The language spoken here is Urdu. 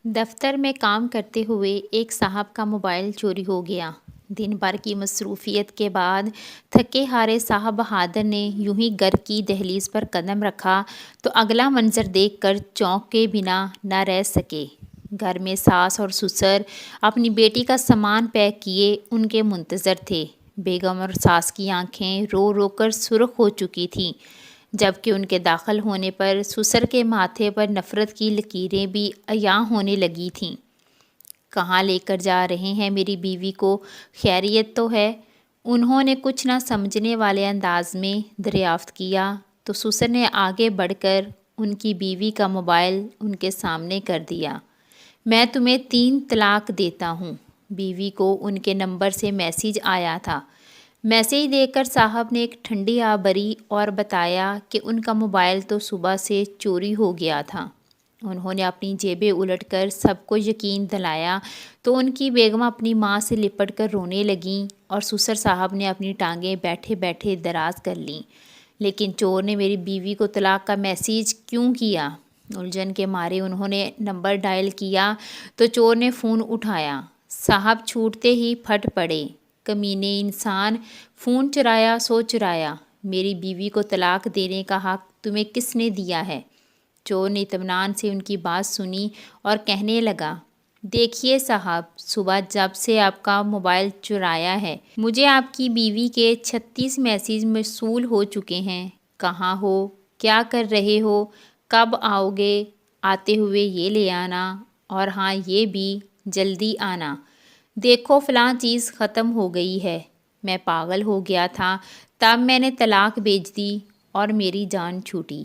دفتر میں کام کرتے ہوئے ایک صاحب کا موبائل چوری ہو گیا۔ دن بھر کی مصروفیت کے بعد تھکے ہارے صاحب بہادر نے یوں ہی گھر کی دہلیز پر قدم رکھا تو اگلا منظر دیکھ کر چونک کے بنا نہ رہ سکے۔ گھر میں ساس اور سسر اپنی بیٹی کا سامان پیک کیے ان کے منتظر تھے۔ بیگم اور ساس کی آنکھیں رو رو کر سرخ ہو چکی تھیں، جبکہ ان کے داخل ہونے پر سسر کے ماتھے پر نفرت کی لکیریں بھی عیاں ہونے لگی تھیں۔ کہاں لے کر جا رہے ہیں میری بیوی کو؟ خیریت تو ہے؟ انہوں نے کچھ نہ سمجھنے والے انداز میں دریافت کیا تو سسر نے آگے بڑھ کر ان کی بیوی کا موبائل ان کے سامنے کر دیا۔ میں تمہیں 3 طلاق دیتا ہوں۔ بیوی کو ان کے نمبر سے میسیج آیا تھا۔ میسیج دیکھ کر صاحب نے ایک ٹھنڈی آہ بھری اور بتایا کہ ان کا موبائل تو صبح سے چوری ہو گیا تھا۔ انہوں نے اپنی جیبیں الٹ کر سب کو یقین دلایا تو ان کی بیگم اپنی ماں سے لپٹ کر رونے لگیں اور سسر صاحب نے اپنی ٹانگیں بیٹھے بیٹھے دراز کر لیں۔ لیکن چور نے میری بیوی کو طلاق کا میسیج کیوں کیا؟ الجھن کے مارے انہوں نے نمبر ڈائل کیا تو چور نے فون اٹھایا۔ صاحب چھوٹتے ہی پھٹ پڑے۔ کمینے انسان، فون چرایا سو چرایا۔ میری بیوی کو طلاق دینے کا حق تمہیں کس نے دیا ہے؟ چور نے اطمینان سے ان کی بات سنی اور کہنے لگا، دیکھیے صاحب، صبح جب سے آپ کا موبائل چرایا ہے مجھے آپ کی بیوی کے 36 میسیج موصول ہو چکے ہیں۔ کہاں ہو؟ کیا کر رہے ہو؟ کب آؤ گے؟ آتے ہوئے یہ لے آنا، اور ہاں یہ بھی جلدی آنا۔ دیکھو فلاں چیز ختم ہو گئی ہے۔ میں پاگل ہو گیا تھا، تب میں نے طلاق بھیج دی اور میری جان چھوٹی۔